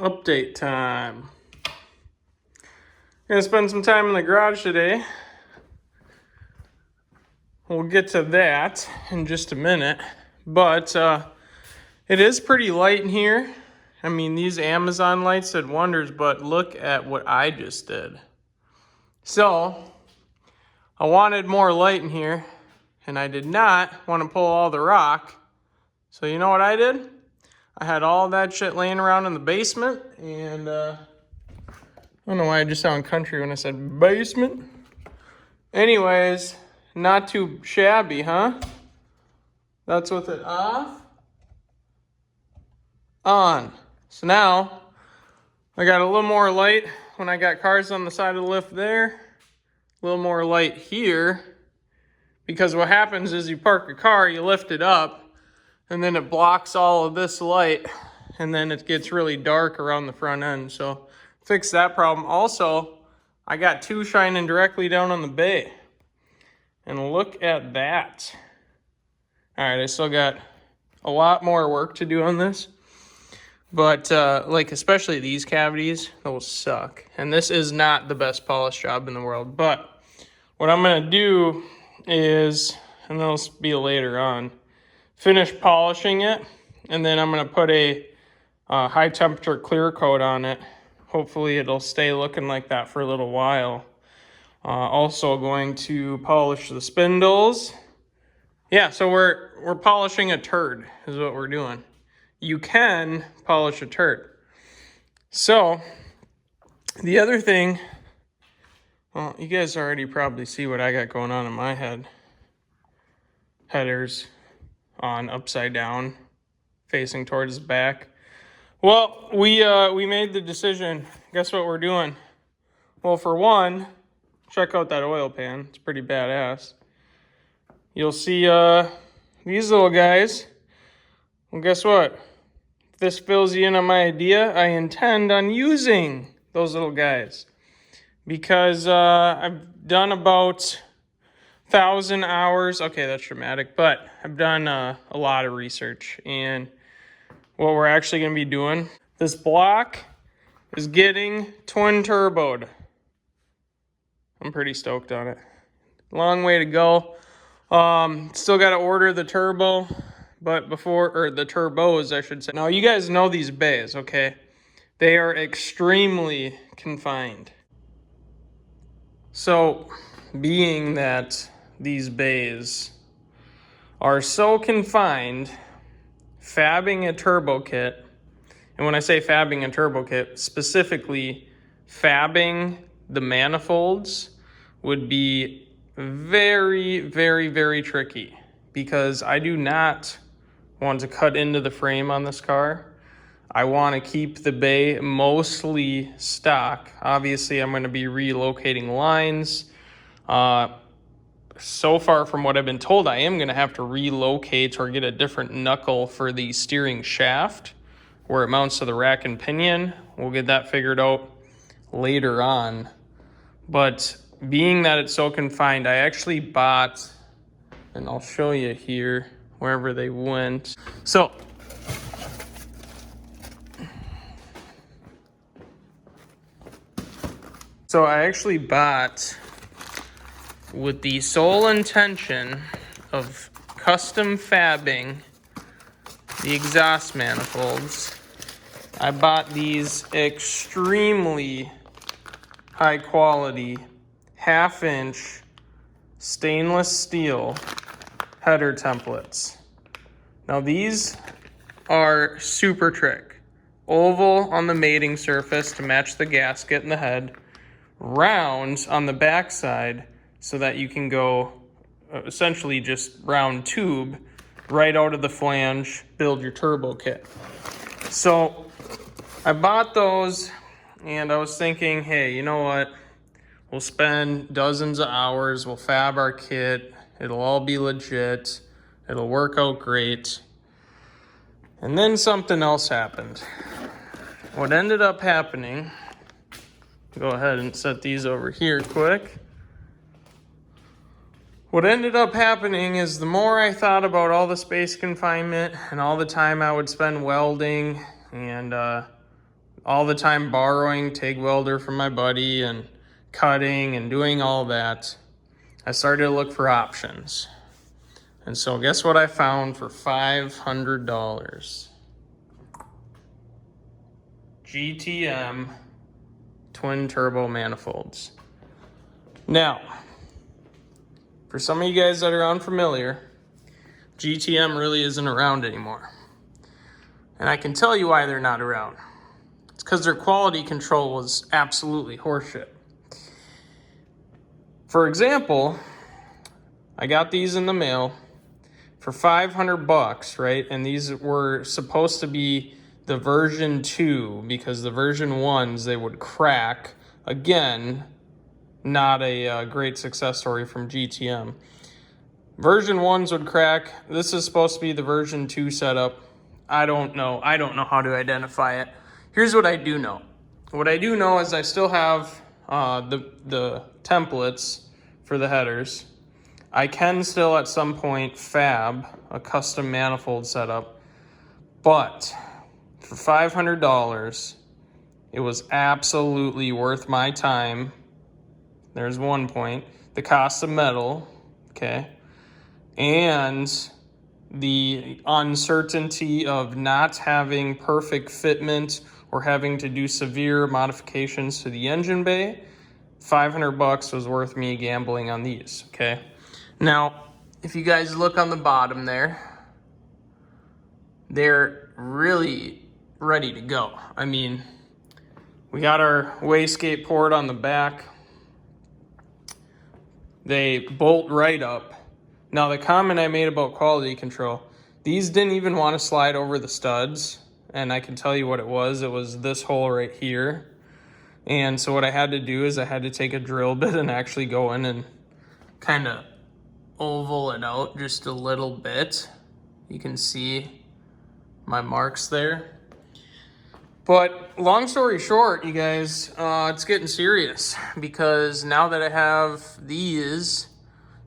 Update time. Gonna spend some time in the garage today. We'll get to that in just a minute, but it is pretty light in here. I mean, these Amazon lights did wonders, but look at what I just did. So I wanted more light in here, and I did not want to pull all the rock. So you know what I did? I had all that shit laying around in the basement, and I don't know why I just sound country when I said basement. Anyways, not too shabby, huh? That's with it off. On. So now, I got a little more light when I got cars on the side of the lift there. A little more light here. Because what happens is you park a car, you lift it up, and then it blocks all of this light, and then it gets really dark around the front end. So fix that problem. Also, I got two shining directly down on the bay. And look at that. All right, I still got a lot more work to do on this. But like especially these cavities, those suck. And this is not the best polish job in the world. But what I'm gonna do is, and that'll be later on, finish polishing it, and then I'm going to put a high temperature clear coat on it. Hopefully it'll stay looking like that for a little while. Also going to polish the spindles. Yeah, so we're polishing a turd is what we're doing. You can polish a turd. So the other thing, well, you guys already probably see what I got going on in my head. Headers on upside down, facing towards the back. Well, we made the decision. Guess what we're doing? Well, for one, check out that oil pan. It's pretty badass. You'll see these little guys. Well, guess what? If this fills you in on my idea, I intend on using those little guys. Because I've done about 1,000 hours. Okay, that's dramatic, but I've done a lot of research, and what we're actually going to be doing, this block is getting twin turboed. I'm pretty stoked on it. Long way to go. Still got to order the turbo, but the turbos, I should say. Now, you guys know these bays, okay? They are extremely confined. So, being that these bays are so confined, fabbing a turbo kit, and when I say fabbing a turbo kit, specifically fabbing the manifolds would be very, very, very tricky, because I do not want to cut into the frame on this car. I want to keep the bay mostly stock. Obviously, I'm going to be relocating lines. So far from what I've been told, I am going to have to relocate or get a different knuckle for the steering shaft where it mounts to the rack and pinion. We'll get that figured out later on. But being that it's so confined, I actually bought, and I'll show you here wherever they went. So I actually bought, with the sole intention of custom fabbing the exhaust manifolds, I bought these extremely high quality 1/2-inch stainless steel header templates. Now these are super trick. Oval on the mating surface to match the gasket in the head, rounds on the backside, so that you can go essentially just round tube right out of the flange, build your turbo kit. So I bought those, and I was thinking, hey, you know what? We'll spend dozens of hours, we'll fab our kit, it'll all be legit, it'll work out great. And then something else happened. What ended up happening, go ahead and set these over here quick. What ended up happening is the more I thought about all the space confinement and all the time I would spend welding and all the time borrowing TIG welder from my buddy and cutting and doing all that, I started to look for options. And so guess what I found for $500? GTM twin turbo manifolds. Now, for some of you guys that are unfamiliar, GTM really isn't around anymore. And I can tell you why they're not around. It's because their quality control was absolutely horseshit. For example, I got these in the mail for $500, right? And these were supposed to be the version 2, because the version 1s, they would crack. Again, not a great success story from GTM. Version 1s would crack. This is supposed to be the version 2 setup. I don't know how to identify it. Here's what I do know. What I do know is I still have the templates for the headers. I can still at some point fab a custom manifold setup, but for $500, it was absolutely worth my time. There's one point. The cost of metal, okay, and the uncertainty of not having perfect fitment or having to do severe modifications to the engine bay. $500 was worth me gambling on these, okay? Now, if you guys look on the bottom there, they're really ready to go. I mean, we got our wastegate port on the back. They bolt right up. Now, the comment I made about quality control, these didn't even want to slide over the studs, and I can tell you what it was. It was this hole right here. And so what I had to do is I had to take a drill bit and actually go in and kind of oval it out just a little bit. You can see my marks there. But long story short, you guys, it's getting serious, because now that I have these,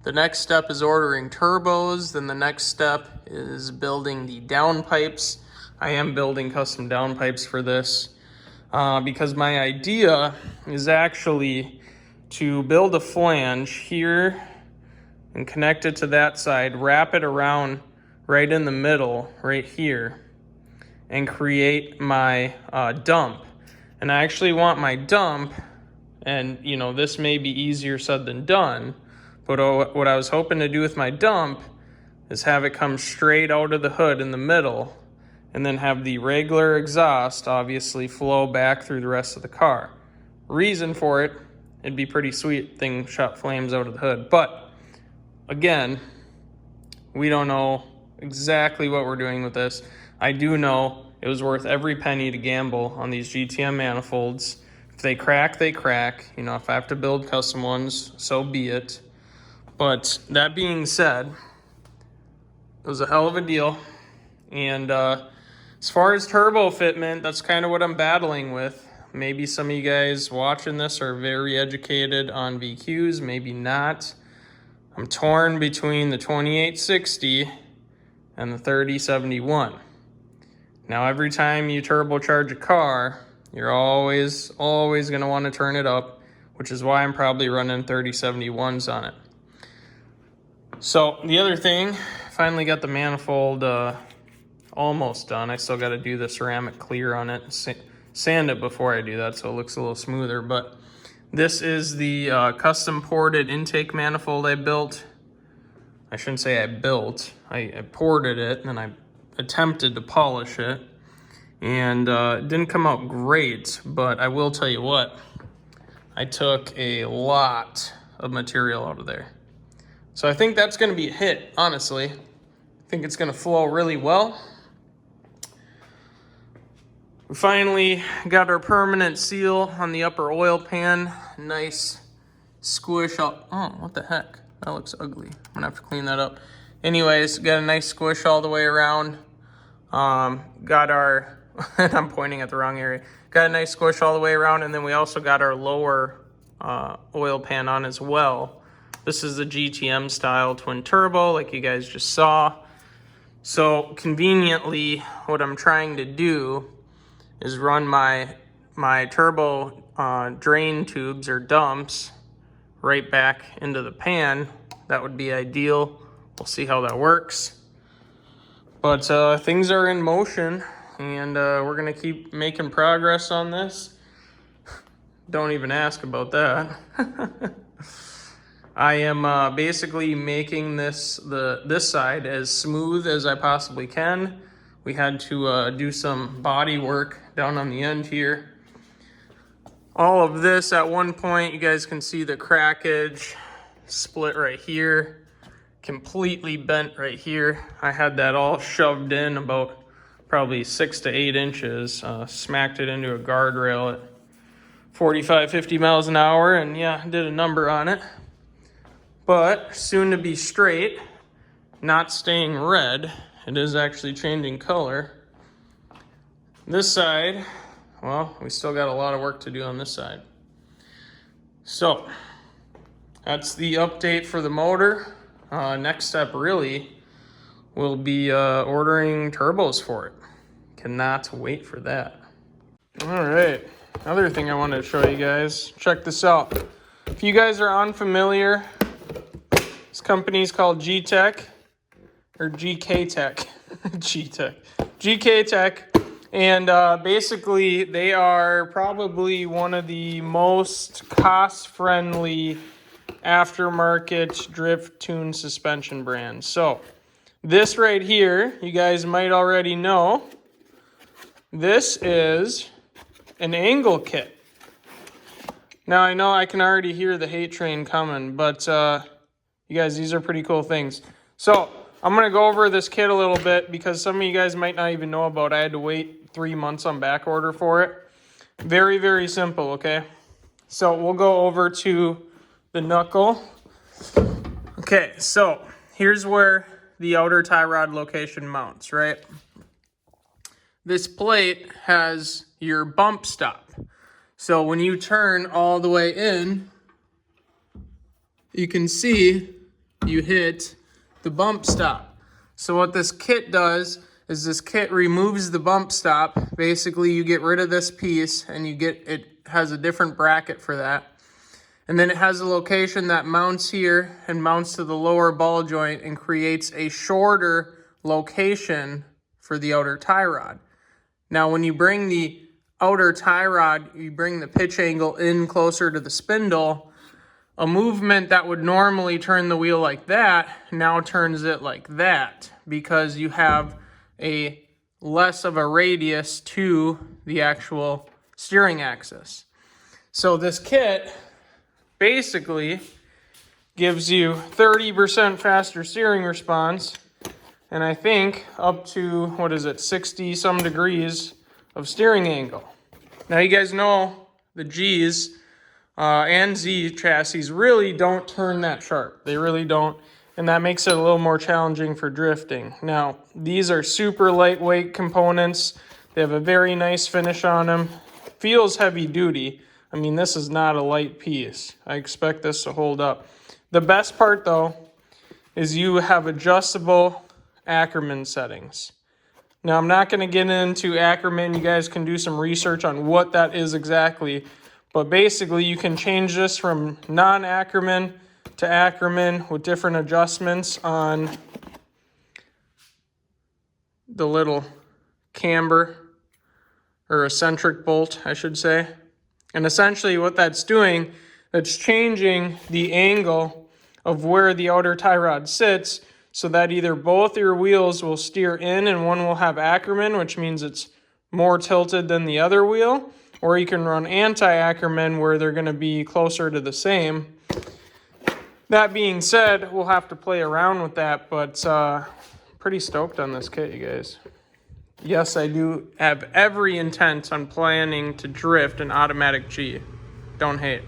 the next step is ordering turbos. Then the next step is building the downpipes. I am building custom downpipes for this because my idea is actually to build a flange here and connect it to that side, wrap it around right in the middle, right here, and create my dump. And I actually want my dump, and you know, this may be easier said than done, but what I was hoping to do with my dump is have it come straight out of the hood in the middle, and then have the regular exhaust obviously flow back through the rest of the car. Reason for it, it'd be pretty sweet, thing shot flames out of the hood. But again, we don't know exactly what we're doing with this. I do know it was worth every penny to gamble on these GTM manifolds. If they crack, they crack. You know, if I have to build custom ones, so be it. But that being said, it was a hell of a deal. And as far as turbo fitment, that's kind of what I'm battling with. Maybe some of you guys watching this are very educated on VQs, maybe not. I'm torn between the 2860 and the 3071. Now, every time you turbocharge a car, you're always going to want to turn it up, which is why I'm probably running 3071s on it. So the other thing, finally got the manifold almost done. I still got to do the ceramic clear on it, sand it before I do that so it looks a little smoother. But this is the custom ported intake manifold I built. I shouldn't say I built. I ported it and I attempted to polish it, and it didn't come out great, but I will tell you what, I took a lot of material out of there. So I think that's going to be a hit, honestly. I think it's going to flow really well. We finally got our permanent seal on the upper oil pan. Nice squish up. Oh, what the heck? That looks ugly. I'm gonna have to clean that up. Anyways, got a nice squish all the way around. Got our, and I'm pointing at the wrong area. Got a nice squish all the way around, and then we also got our lower oil pan on as well. This is the GTM style twin turbo, like you guys just saw. So conveniently, what I'm trying to do is run my my turbo drain tubes or dumps right back into the pan. That would be ideal. We'll see how that works. But things are in motion, and we're gonna keep making progress on this. Don't even ask about that. I am basically making this side as smooth as I possibly can. We had to do some body work down on the end here. All of this at one point, you guys can see the crackage split right here, completely bent right here. I had that all shoved in about probably 6 to 8 inches, smacked it into a guardrail at 45, 50 miles an hour, and yeah, did a number on it. But soon to be straight, not staying red. It is actually changing color. This side, well, we still got a lot of work to do on this side. So that's the update for the motor. Next step really will be ordering turbos for it. Cannot wait for that. All right, another thing I wanted to show you guys. Check this out. If you guys are unfamiliar, this company is called GKtech, or GKtech, GKtech, and basically they are probably one of the most cost-friendly aftermarket drift tune suspension brands. So this right here, you guys might already know, this is an angle kit. Now I know I can already hear the hate train coming, but you guys, these are pretty cool things. So I'm going to go over this kit a little bit because some of you guys might not even know about it. I had to wait 3 months on back order for it. Very, very simple, okay? So we'll go over to the knuckle. Okay, so here's where the outer tie rod location mounts, right? This plate has your bump stop. So when you turn all the way in, you can see you hit the bump stop. So what this kit does is this kit removes the bump stop. Basically, you get rid of this piece and it has a different bracket for that. And then it has a location that mounts here and mounts to the lower ball joint and creates a shorter location for the outer tie rod. Now, when you bring the outer tie rod, you bring the pitch angle in closer to the spindle. A movement that would normally turn the wheel like that now turns it like that because you have a less of a radius to the actual steering axis. So this kit basically gives you 30% faster steering response and I think up to, 60 some degrees of steering angle. Now you guys know the G's and Z chassis really don't turn that sharp. They really don't. And that makes it a little more challenging for drifting. Now, these are super lightweight components. They have a very nice finish on them. Feels heavy duty. I mean, this is not a light piece. I expect this to hold up. The best part, though, is you have adjustable Ackerman settings. Now, I'm not going to get into Ackerman. You guys can do some research on what that is exactly. But basically, you can change this from non-Ackerman to Ackerman with different adjustments on the little camber, or eccentric bolt, I should say. And essentially what that's doing, it's changing the angle of where the outer tie rod sits so that either both your wheels will steer in and one will have Ackerman, which means it's more tilted than the other wheel, or you can run anti-Ackerman where they're going to be closer to the same. That being said, we'll have to play around with that, but pretty stoked on this kit, you guys. Yes, I do have every intent on planning to drift an automatic G. Don't hate.